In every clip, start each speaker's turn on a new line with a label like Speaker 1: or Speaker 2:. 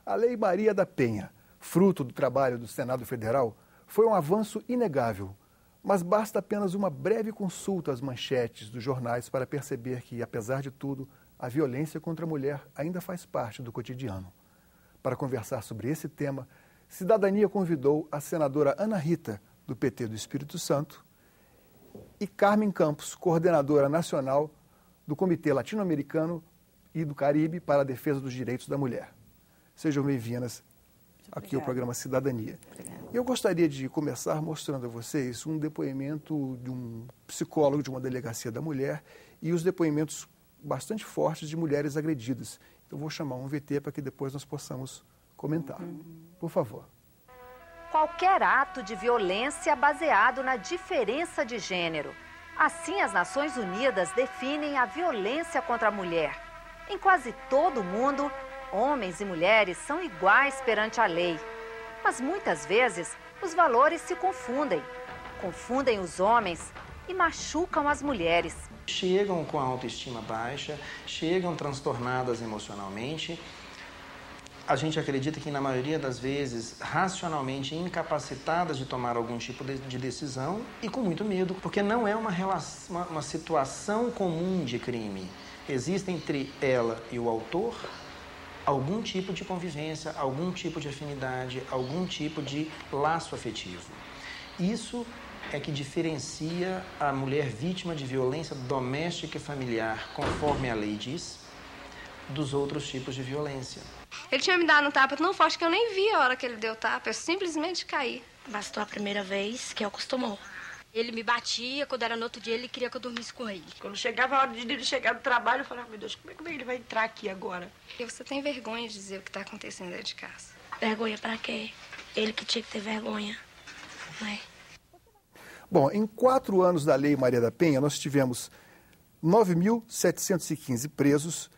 Speaker 1: A Lei Maria da Penha, fruto do trabalho do Senado Federal, foi um avanço inegável. Mas basta apenas uma breve consulta às manchetes dos jornais para perceber que, apesar de tudo, a violência contra a mulher ainda faz parte do cotidiano. Para conversar sobre esse tema, Cidadania convidou a senadora Ana Rita, do PT do Espírito Santo, e Carmen Campos, coordenadora nacional do Comitê Latino-Americano e do Caribe para a Defesa dos Direitos da Mulher. Sejam bem-vindas aqui ao programa Cidadania. Obrigada. Eu gostaria de começar mostrando a vocês um depoimento de um psicólogo de uma delegacia da mulher e os depoimentos bastante fortes de mulheres agredidas. Eu vou chamar um VT para que depois nós possamos comentar. Por favor.
Speaker 2: Qualquer ato de violência baseado na diferença de gênero. Assim, as Nações Unidas definem a violência contra a mulher. Em quase todo o mundo, homens e mulheres são iguais perante a lei. Mas muitas vezes, os valores se confundem. Confundem os homens e machucam as mulheres.
Speaker 3: Chegam com a autoestima baixa, chegam transtornadas emocionalmente. A gente acredita que, na maioria das vezes, racionalmente incapacitadas de tomar algum tipo de decisão e com muito medo, porque não é uma situação comum de crime. Existe entre ela e o autor algum tipo de convivência, algum tipo de afinidade, algum tipo de laço afetivo. Isso é que diferencia a mulher vítima de violência doméstica e familiar, conforme a lei diz, dos outros tipos de violência.
Speaker 4: Ele tinha me dado um tapa tão forte que eu nem vi a hora que ele deu o tapa, eu simplesmente caí.
Speaker 5: Bastou a primeira vez que acostumou. Ele me batia, quando era no outro dia ele queria que eu dormisse com ele.
Speaker 6: Quando chegava a hora de ele chegar do trabalho, eu falava, meu Deus, como é que ele vai entrar aqui agora?
Speaker 4: E você tem vergonha de dizer o que está acontecendo dentro de casa?
Speaker 5: Vergonha pra quê? Ele que tinha que ter vergonha, né?
Speaker 1: Bom, em 4 anos da Lei Maria da Penha, nós tivemos 9.715 presos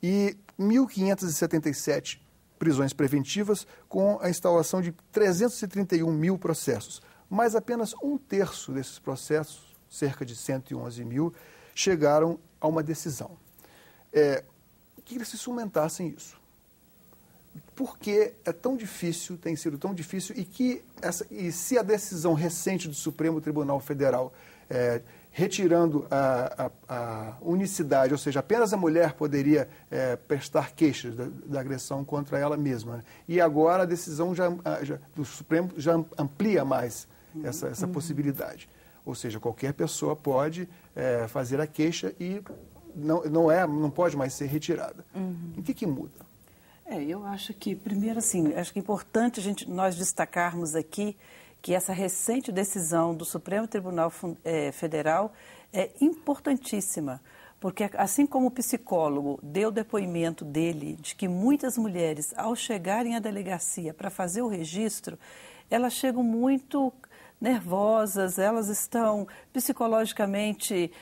Speaker 1: e 1.577 prisões preventivas, com a instauração de 331 mil processos. Mas apenas 1/3 desses processos, cerca de 111 mil, chegaram a uma decisão. Que eles se sumentassem isso. Por que é tão difícil, tem sido tão difícil, e se a decisão recente do Supremo Tribunal Federal, retirando a unicidade, ou seja, apenas a mulher poderia prestar queixas da agressão contra ela mesma, né? E agora a decisão do Supremo já amplia mais essa possibilidade. Ou seja, qualquer pessoa pode fazer a queixa e não pode mais ser retirada. Em que muda?
Speaker 7: Eu acho que, primeiro, assim, acho que é importante nós destacarmos aqui que essa recente decisão do Supremo Tribunal Federal é importantíssima, porque assim como o psicólogo deu depoimento dele de que muitas mulheres, ao chegarem à delegacia para fazer o registro, elas chegam muito nervosas, elas estão psicologicamente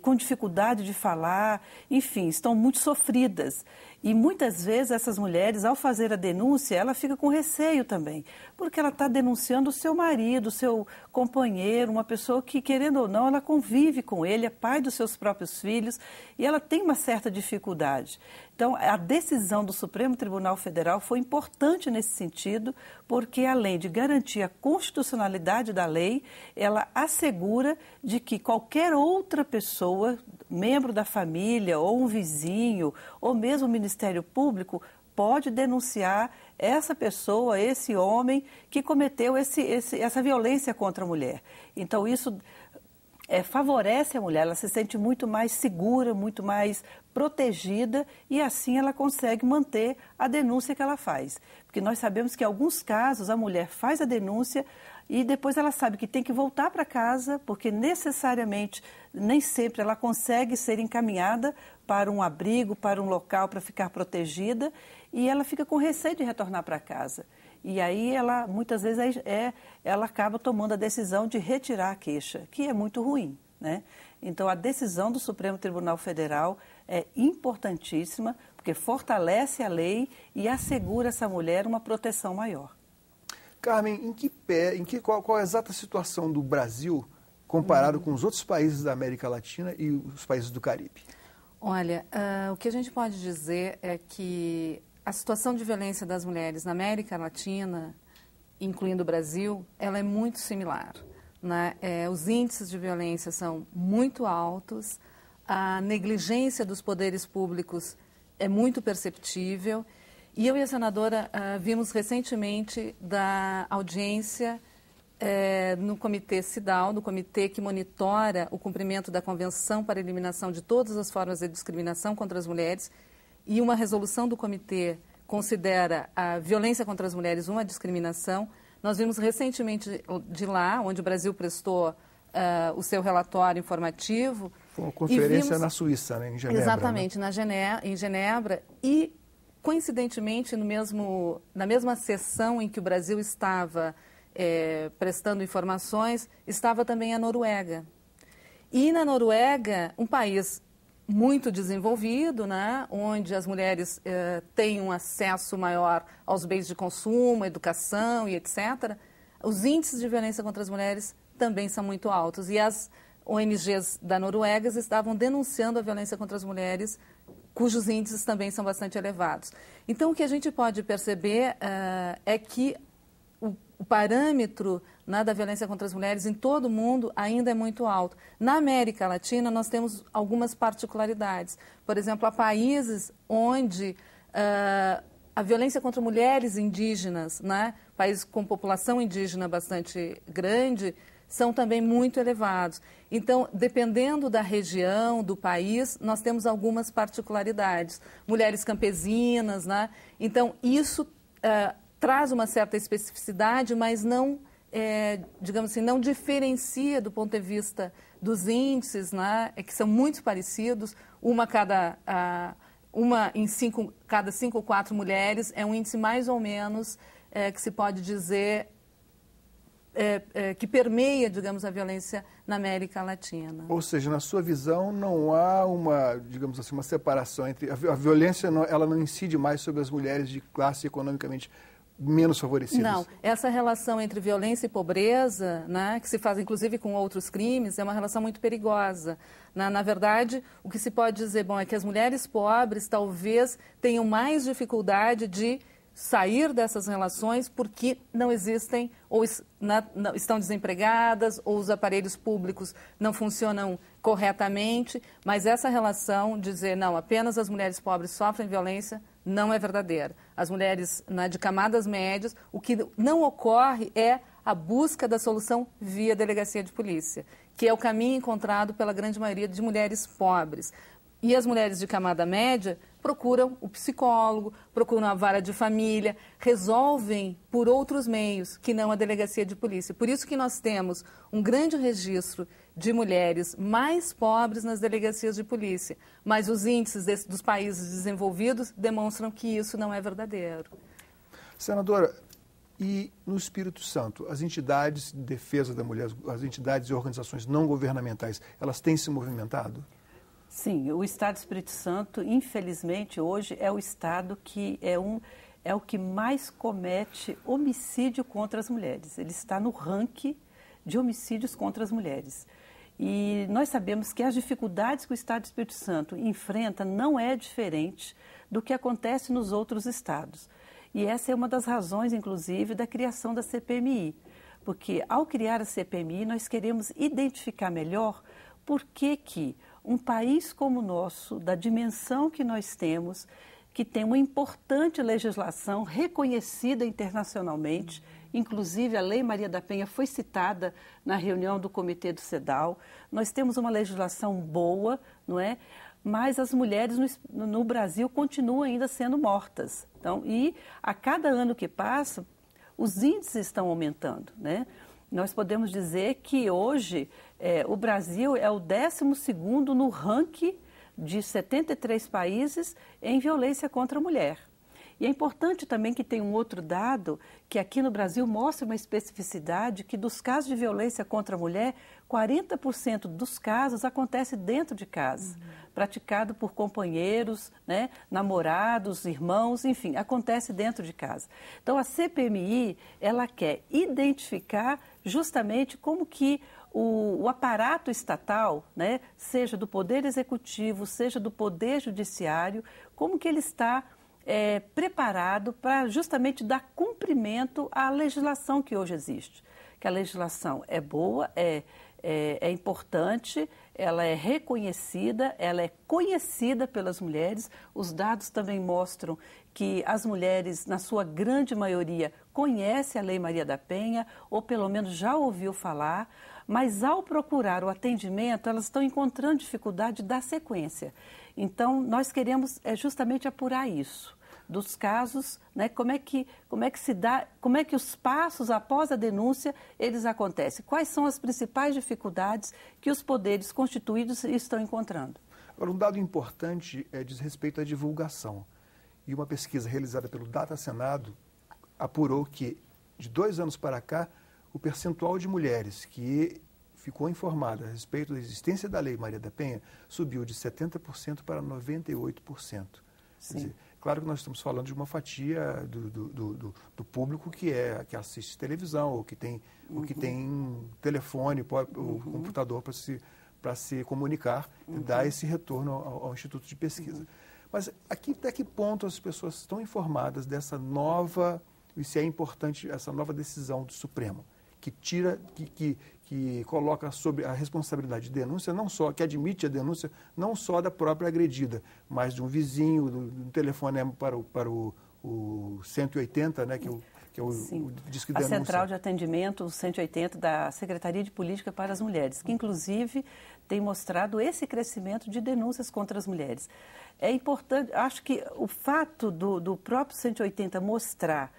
Speaker 7: com dificuldade de falar, enfim, estão muito sofridas. E muitas vezes essas mulheres, ao fazer a denúncia, ela fica com receio também, porque ela está denunciando o seu marido, o seu companheiro, uma pessoa que, querendo ou não, ela convive com ele, é pai dos seus próprios filhos, e ela tem uma certa dificuldade. Então, a decisão do Supremo Tribunal Federal foi importante nesse sentido, porque além de garantir a constitucionalidade da lei, ela assegura de que qualquer outra pessoa, membro da família, ou um vizinho, ou mesmo o Ministério Público, pode denunciar essa pessoa, esse homem que cometeu essa violência contra a mulher. Então, isso favorece a mulher, ela se sente muito mais segura, muito mais protegida e assim ela consegue manter a denúncia que ela faz. Porque nós sabemos que em alguns casos a mulher faz a denúncia e depois ela sabe que tem que voltar para casa, porque necessariamente, nem sempre ela consegue ser encaminhada para um abrigo, para um local para ficar protegida e ela fica com receio de retornar para casa. E aí ela, muitas vezes, ela acaba tomando a decisão de retirar a queixa, que é muito ruim, né? Então, a decisão do Supremo Tribunal Federal é importantíssima, porque fortalece a lei e assegura a essa mulher uma proteção maior.
Speaker 1: Carmen, qual a exata situação do Brasil comparado com os outros países da América Latina e os países do Caribe?
Speaker 8: Olha, o que a gente pode dizer é que a situação de violência das mulheres na América Latina, incluindo o Brasil, ela é muito similar, né? Os índices de violência são muito altos, a negligência dos poderes públicos é muito perceptível. E eu e a senadora vimos recentemente da audiência no Comitê CIDAW, no comitê que monitora o cumprimento da Convenção para a Eliminação de Todas as Formas de Discriminação contra as Mulheres, e uma resolução do comitê considera a violência contra as mulheres uma discriminação. Nós vimos recentemente de lá, onde o Brasil prestou o seu relatório informativo.
Speaker 1: Foi uma conferência na Suíça, né, em Genebra.
Speaker 8: Exatamente,
Speaker 1: né?
Speaker 8: Em Genebra, e coincidentemente na mesma sessão em que o Brasil estava prestando informações, estava também a Noruega. E na Noruega, um país muito desenvolvido, né, onde as mulheres têm um acesso maior aos bens de consumo, educação e etc., os índices de violência contra as mulheres também são muito altos. E as ONGs da Noruega estavam denunciando a violência contra as mulheres, cujos índices também são bastante elevados. Então, o que a gente pode perceber é que o parâmetro, né, da violência contra as mulheres em todo o mundo ainda é muito alto. Na América Latina, nós temos algumas particularidades. Por exemplo, há países onde a violência contra mulheres indígenas, né, países com população indígena bastante grande, são também muito elevados. Então, dependendo da região, do país, nós temos algumas particularidades. Mulheres campesinas, né? Então, isso traz uma certa especificidade, mas não, digamos assim, não diferencia do ponto de vista dos índices, né, que são muito parecidos. Uma em cada 5 ou 4 mulheres é um índice mais ou menos que se pode dizer que permeia, digamos, a violência na América Latina.
Speaker 1: Ou seja, na sua visão, não há uma, digamos assim, uma separação entre... A violência, ela não incide mais sobre as mulheres de classe economicamente menos favorecidas?
Speaker 8: Não. Essa relação entre violência e pobreza, né, que se faz inclusive com outros crimes, é uma relação muito perigosa. Na verdade, o que se pode dizer, bom, é que as mulheres pobres talvez tenham mais dificuldade de sair dessas relações porque não existem ou não, estão desempregadas ou os aparelhos públicos não funcionam corretamente, mas essa relação de dizer, não, apenas as mulheres pobres sofrem violência, não é verdadeira. As mulheres, né, de camadas médias, o que não ocorre é a busca da solução via delegacia de polícia, que é o caminho encontrado pela grande maioria de mulheres pobres. E as mulheres de camada média procuram o psicólogo, procuram a vara de família, resolvem por outros meios que não a delegacia de polícia. Por isso que nós temos um grande registro de mulheres mais pobres nas delegacias de polícia. Mas os índices dos países desenvolvidos demonstram que isso não é verdadeiro.
Speaker 1: Senadora, e no Espírito Santo, as entidades de defesa da mulher, as entidades e organizações não governamentais, elas têm se movimentado?
Speaker 7: Sim, o Estado do Espírito Santo, infelizmente, hoje é o Estado que é o que mais comete homicídio contra as mulheres. Ele está no ranking de homicídios contra as mulheres. E nós sabemos que as dificuldades que o Estado do Espírito Santo enfrenta não é diferente do que acontece nos outros estados. E essa é uma das razões, inclusive, da criação da CPMI. Porque, ao criar a CPMI, nós queremos identificar melhor por que um país como o nosso, da dimensão que nós temos, que tem uma importante legislação reconhecida internacionalmente, inclusive a Lei Maria da Penha foi citada na reunião do Comitê do CEDAW, nós temos uma legislação boa, não é? Mas as mulheres no Brasil continuam ainda sendo mortas. Então, e a cada ano que passa, os índices estão aumentando, né? Nós podemos dizer que hoje o Brasil é o 12º no ranking de 73 países em violência contra a mulher. E é importante também que tem um outro dado que aqui no Brasil mostra uma especificidade que dos casos de violência contra a mulher, 40% dos casos acontece dentro de casa, praticado por companheiros, né, namorados, irmãos, enfim, acontece dentro de casa. Então a CPMI, ela quer identificar justamente como que o aparato estatal, né, seja do Poder Executivo, seja do Poder Judiciário, como que ele está preparado para justamente dar cumprimento à legislação que hoje existe. Que a legislação é boa, é importante, ela é reconhecida, ela é conhecida pelas mulheres. Os dados também mostram que as mulheres, na sua grande maioria, conhecem a Lei Maria da Penha, ou pelo menos já ouviu falar, mas ao procurar o atendimento, elas estão encontrando dificuldade da sequência. Então, nós queremos justamente apurar isso, dos casos, né, como é que se dá, como é que os passos após a denúncia eles acontecem, quais são as principais dificuldades que os poderes constituídos estão encontrando.
Speaker 1: Agora, um dado importante diz respeito à divulgação. E uma pesquisa realizada pelo Data Senado apurou que, de 2 anos para cá, o percentual de mulheres que ficou informada a respeito da existência da Lei Maria da Penha subiu de 70% para 98%. Quer dizer, claro que nós estamos falando de uma fatia do público que assiste televisão, ou que tem telefone, ou computador para se comunicar e dar esse retorno ao Instituto de Pesquisa. Mas até que ponto as pessoas estão informadas dessa nova, e se é importante, essa nova decisão do Supremo, que coloca sobre a responsabilidade de denúncia, não só, que admite a denúncia não só da própria agredida, mas de um vizinho, do telefonema para o 180, né, que é o Disque Denúncia.
Speaker 7: A Central de Atendimento, o 180 da Secretaria de Política para as Mulheres, que inclusive tem mostrado esse crescimento de denúncias contra as mulheres. É importante, acho que o fato do próprio 180 mostrar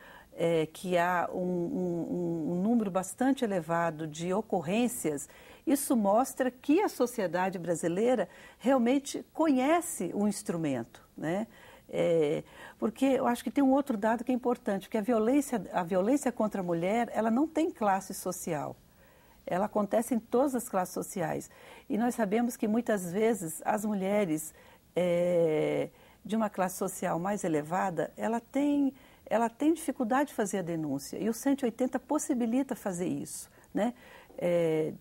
Speaker 7: que há um número bastante elevado de ocorrências, isso mostra que a sociedade brasileira realmente conhece o instrumento, né? Porque eu acho que tem um outro dado que é importante, que a violência contra a mulher, ela não tem classe social. Ela acontece em todas as classes sociais. E nós sabemos que muitas vezes as mulheres de uma classe social mais elevada, ela tem dificuldade de fazer a denúncia, e o 180 possibilita fazer isso, né?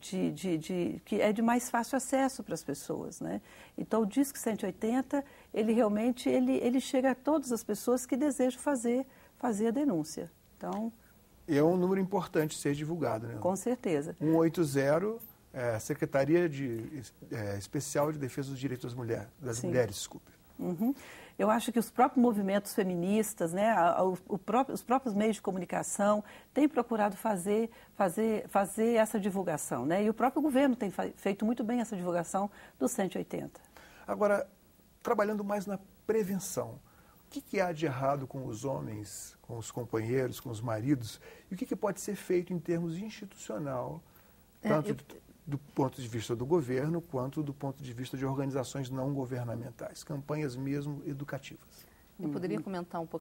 Speaker 7: Que é de mais fácil acesso para as pessoas, né? Então, o Disque 180, ele realmente chega a todas as pessoas que desejam fazer a denúncia. Então,
Speaker 1: é um número importante ser divulgado, né?
Speaker 7: Com certeza.
Speaker 1: 180, Secretaria Especial de Defesa dos Direitos das Mulheres, desculpe.
Speaker 7: Uhum. Eu acho que os próprios movimentos feministas, né, os próprios meios de comunicação têm procurado fazer essa divulgação, né? E o próprio governo tem feito muito bem essa divulgação do 180.
Speaker 1: Agora, trabalhando mais na prevenção, o que há de errado com os homens, com os companheiros, com os maridos, e o que pode ser feito em termos institucional, tanto do ponto de vista do governo, quanto do ponto de vista de organizações não governamentais, campanhas mesmo educativas?
Speaker 8: Eu poderia comentar um pouco